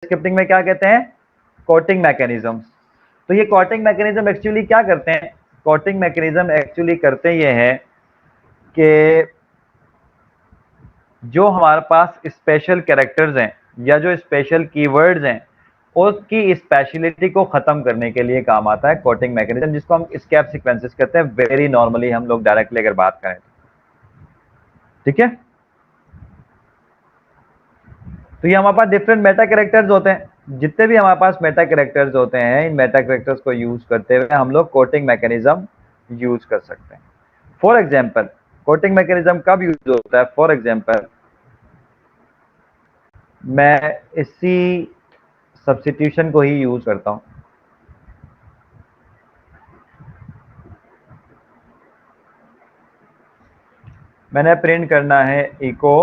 Scripting में क्या कहते हैं, कोटिंग मैकेनिज्म। तो ये कोटिंग मैकेनिज्म एक्चुअली क्या करते हैं, कोटिंग मैकेनिज्म एक्चुअली करते ये हैं कि जो हमारे पास स्पेशल कैरेक्टर्स हैं या जो स्पेशल कीवर्ड्स हैं उसकी स्पेशलिटी को खत्म करने के लिए काम आता है कोटिंग मैकेनिज्म, जिसको हम स्कैप सीक्वेंसेस कहते हैं, वेरी नॉर्मली हम लोग डायरेक्टली अगर बात करें। ठीक है, तो ये हमारे पास डिफरेंट मेटा कैरेक्टर्स होते हैं। जितने भी हमारे पास मेटा कैरेक्टर्स होते हैं, इन मेटा कैरेक्टर्स को यूज करते हुए हम लोग कोटिंग मैकेनिज्म यूज कर सकते हैं। फॉर एग्जाम्पल, कोटिंग मैकेनिज्म कब यूज होता है, फॉर एग्जाम्पल मैं इसी सब्स्टिट्यूशन को ही यूज करता हूं। मैंने प्रिंट करना है इको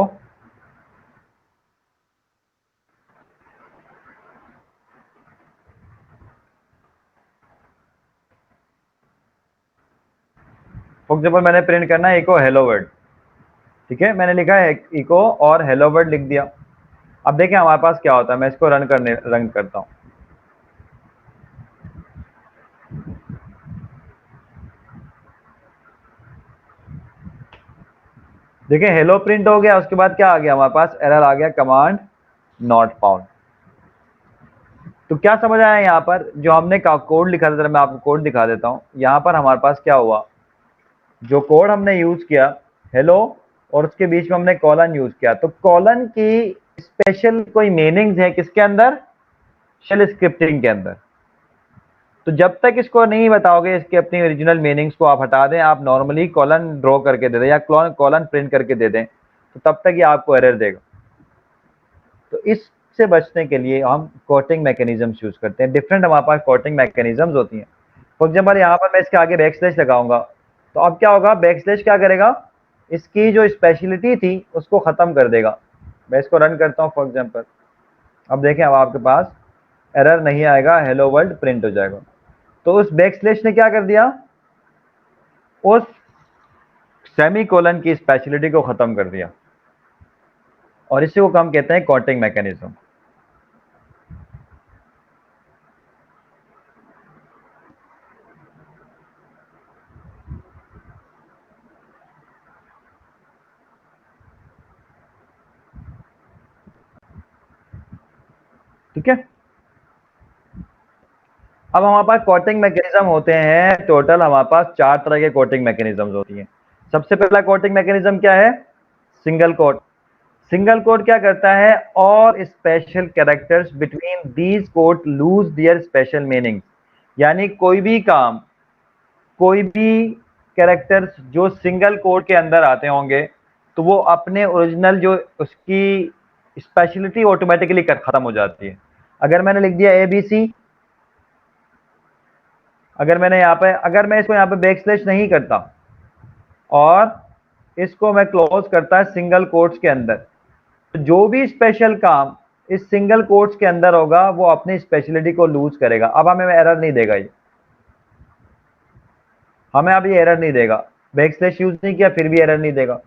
फॉर एग्जाम्पल मैंने प्रिंट करना है इको हेलो वर्ल्ड। ठीक है, मैंने लिखा है इको और हेलो वर्ल्ड लिख दिया। अब देखें हमारे पास क्या होता है, मैं इसको रन करता हूं। देखिए हेलो प्रिंट हो गया, उसके बाद क्या आ गया हमारे पास, एरर आ गया, कमांड नॉट फाउंड। तो क्या समझ आया यहाँ पर, जो हमने कोड लिखा था, मैं आपको कोड दिखा देता हूँ। यहाँ पर हमारे पास क्या हुआ, जो कोड हमने यूज किया हेलो और उसके बीच में हमने कॉलन यूज किया, तो कॉलन की स्पेशल कोई मीनिंग्स है किसके अंदर, शेल स्क्रिप्टिंग के अंदर। तो जब तक इसको नहीं बताओगे, इसके अपनी ओरिजिनल मीनिंग्स को आप हटा दें, आप नॉर्मली कॉलन ड्रॉ करके दे दें या कॉलन प्रिंट करके दे दें, तो तब तक ये आपको एरर देगा। तो इससे बचने के लिए हम कोटिंग मैकेनिज्म्स यूज करते हैं। डिफरेंट हमारे पास कोटिंग मैकेनिज्म्स होती हैं। फॉर एग्जाम्पल यहाँ पर मैं इसके आगे बैक स्लैश लगाऊंगा, तो अब क्या होगा, बैक स्लैश क्या करेगा, इसकी जो स्पेशलिटी थी उसको खत्म कर देगा। मैं इसको रन करता हूँ फॉर एग्जाम्पल, अब देखें अब आपके पास एरर नहीं आएगा, हेलो वर्ल्ड प्रिंट हो जाएगा। तो उस बैक स्लैश ने क्या कर दिया, उस सेमी कोलन की स्पेशलिटी को खत्म कर दिया, और इसी को हम कहते हैं कोटिंग मैकेनिज्म। ठीक है, अब हमारे पास कोटिंग मैकेनिज्म होते हैं टोटल, हमारे पास 4 तरह के कोटिंग मैकेनिज्म होती हैं। सबसे पहला कोटिंग मैकेनिज्म क्या है, सिंगल कोट। सिंगल कोट क्या करता है, और special characters between these quote lose their special meaning. यानी कोई भी काम, कोई भी कैरेक्टर्स जो सिंगल कोट के अंदर आते होंगे, तो वो अपने ओरिजिनल जो उसकी स्पेशलिटी ऑटोमेटिकली खत्म हो जाती है। अगर मैंने लिख दिया ABC, अगर मैंने यहाँ पे, अगर मैं इसको यहाँ पे बैक स्लैश नहीं करता और इसको मैं क्लोज करता है सिंगल कोट्स के अंदर, तो जो भी स्पेशल काम इस सिंगल कोट्स के अंदर होगा वो अपनी स्पेशलिटी को लूज करेगा। अब हमें एरर नहीं देगा, ये हमें अब ये एरर नहीं देगा, बैक स्लैश यूज नहीं किया फिर भी एरर नहीं देगा।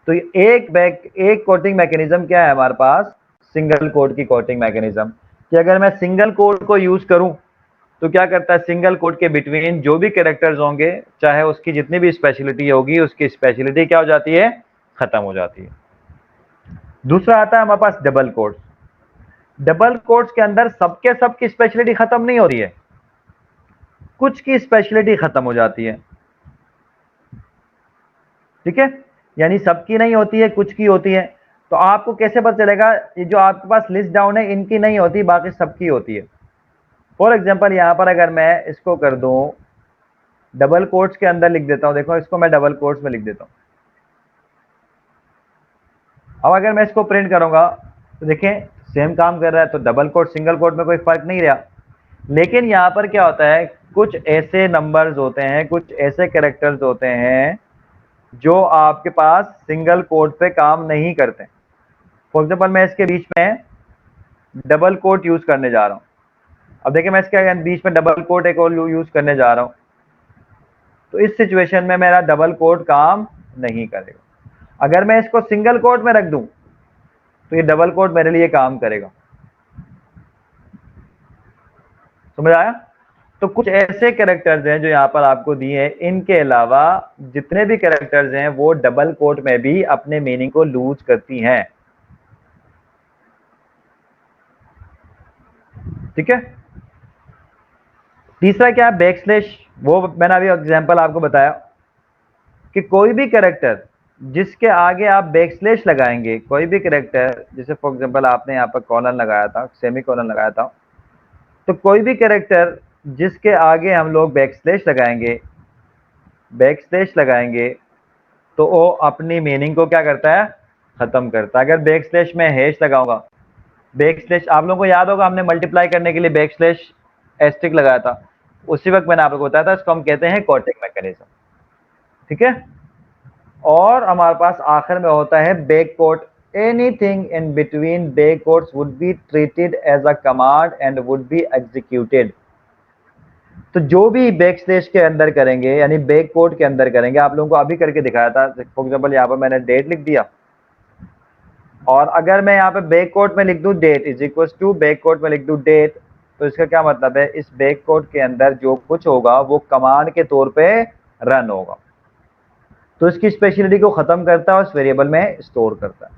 तो एक कोटिंग मैकेनिज्म क्या है हमारे पास, सिंगल कोट की कोटिंग मैकेनिज्म, कि अगर मैं सिंगल कोट को यूज करूं तो क्या करता है, सिंगल कोट के बिटवीन जो भी कैरेक्टर्स होंगे, चाहे उसकी जितनी भी स्पेशलिटी होगी, उसकी स्पेशलिटी क्या हो जाती है, खत्म हो जाती है। दूसरा आता है हमारे पास डबल कोट्स। डबल कोट्स के अंदर सबके सब की स्पेशलिटी खत्म नहीं हो रही है, कुछ की स्पेशलिटी खत्म हो जाती है। ठीक है, यानी सबकी नहीं होती है, कुछ की होती है। तो आपको कैसे पता चलेगा, ये जो आपके पास लिस्ट डाउन है इनकी नहीं होती, बाकी सबकी होती है। फॉर एग्जाम्पल यहां पर अगर मैं इसको कर दूं, डबल कोट्स के अंदर लिख देता हूं, देखो इसको मैं डबल कोट्स में लिख देता हूं। अब अगर मैं इसको प्रिंट करूंगा तो देखें सेम काम कर रहा है, तो डबल कोट सिंगल कोट में कोई फर्क नहीं रहा। लेकिन यहां पर क्या होता है, कुछ ऐसे नंबर्स होते हैं, कुछ ऐसे कैरेक्टर्स होते हैं जो आपके पास सिंगल कोट पे काम नहीं करते। फॉर एग्जाम्पल मैं इसके बीच में डबल कोट यूज करने जा रहा हूं। अब देखिए मैं इसके बीच में डबल कोट एक और यूज करने जा रहा हूं, तो इस सिचुएशन में मेरा डबल कोट काम नहीं करेगा। अगर मैं इसको सिंगल कोट में रख दूं तो ये डबल कोट मेरे लिए काम करेगा। समझ आया? तो कुछ ऐसे कैरेक्टर्स हैं जो यहाँ पर आपको दिए हैं, इनके अलावा जितने भी कैरेक्टर्स हैं वो डबल कोट में भी अपने मीनिंग को लूज करती हैं। ठीक है। तीसरा क्या है, बैकस्लैश। वो मैंने अभी एग्जांपल आपको बताया कि कोई भी कैरेक्टर जिसके आगे आप बैकस्लैश लगाएंगे, कोई भी कैरेक्टर, जैसे फॉर एग्जांपल आपने यहाँ पर कॉलन लगाया था, सेमी कॉलन लगाया था, तो कोई भी कैरेक्टर जिसके आगे हम लोग बैकस्लैश लगाएंगे तो वो अपनी मीनिंग को क्या करता है, खत्म करता है। अगर बैकस्लैश में हैश लगाऊंगा, बैकस्लैश आप लोगों को याद होगा हमने मल्टीप्लाई करने के लिए बैकस्लैश एस्टिक लगाया था, उसी वक्त मैंने आप लोगों को बताया था, इसको हम कहते हैं कोटिंग मैकेनिज्म। ठीक है। और हमारे पास आखिर में होता है back quote. Anything in between back quotes would be treated as a command and would be executed. तो जो भी बैक स्लैश के अंदर करेंगे, यानी बैक कोट के अंदर करेंगे, आप लोगों को अभी करके दिखाया था, फॉर एग्जांपल यहाँ पर मैंने डेट लिख दिया, और अगर मैं यहाँ पे बैक कोट में लिख दूं date is equal to back quote में लिख दूं डेट, तो इसका क्या मतलब है, इस बैक कोट के अंदर जो कुछ होगा वो कमांड के तौर पे रन होगा। तो इसकी स्पेशलिटी को खत्म करता है और उस वेरिएबल में स्टोर करता है।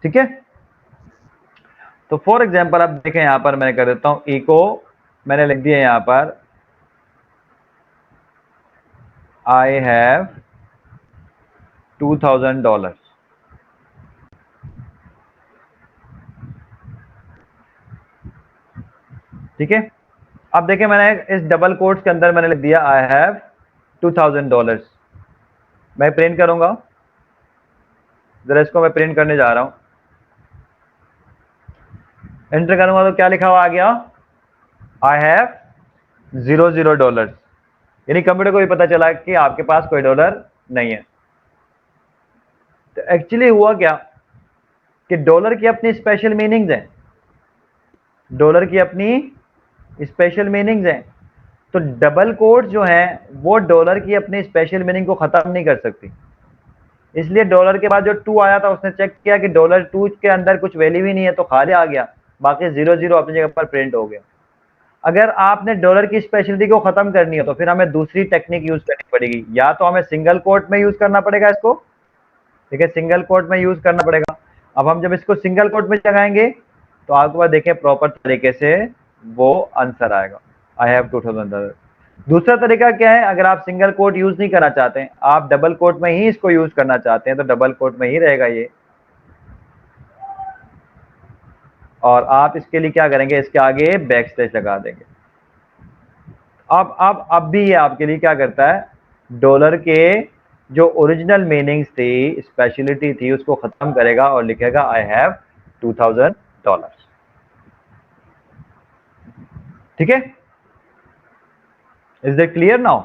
ठीक है। तो फॉर एग्जांपल आप देखें, यहां पर मैं कर देता हूं इको, मैंने लिख दिया यहां पर आई हैव $2000। ठीक है। अब देखें मैंने इस डबल कोट्स के अंदर मैंने लिख दिया आई हैव $2000। मैं प्रिंट करूंगा, जरा इसको मैं प्रिंट करने जा रहा हूं, एंटर करूंगा तो क्या लिखा हुआ आ गया, आई हैव $00। यानी कंप्यूटर को भी पता चला कि आपके पास कोई डॉलर नहीं है। तो एक्चुअली हुआ क्या कि डॉलर की अपनी स्पेशल मीनिंग्स हैं, डॉलर की अपनी स्पेशल मीनिंग्स हैं। तो डबल कोट जो है वो डॉलर की अपनी स्पेशल मीनिंग को खत्म नहीं कर सकती, इसलिए डॉलर के बाद जो 2 आया था उसने चेक किया कि $2 के अंदर कुछ वैल्यू ही नहीं है, तो खाली आ गया, बाकी 00 अपनी जगह पर प्रिंट हो गया। अगर आपने डॉलर की स्पेशलिटी को खत्म करनी है तो फिर हमें दूसरी टेक्निक यूज करनी पड़ेगी, या तो हमें सिंगल कोट में यूज करना पड़ेगा इसको। ठीक है, सिंगल कोट में यूज करना पड़ेगा। अब हम जब इसको सिंगल कोट में लगाएंगे तो आपके पास देखें प्रॉपर तरीके से वो आंसर आएगा, आई हैव $2000। दूसरा तरीका क्या है, अगर आप सिंगल कोट यूज नहीं करना चाहते हैं, आप डबल कोट में ही इसको यूज करना चाहते हैं, तो डबल कोट में ही रहेगा ये, और आप इसके लिए क्या करेंगे, इसके आगे बैक स्लैश लगा देंगे। अब भी ये आपके लिए क्या करता है, डॉलर के जो ओरिजिनल मीनिंग्स थी, स्पेशलिटी थी, उसको खत्म करेगा और लिखेगा आई हैव $2000। ठीक है, इज दैट क्लियर नाउ?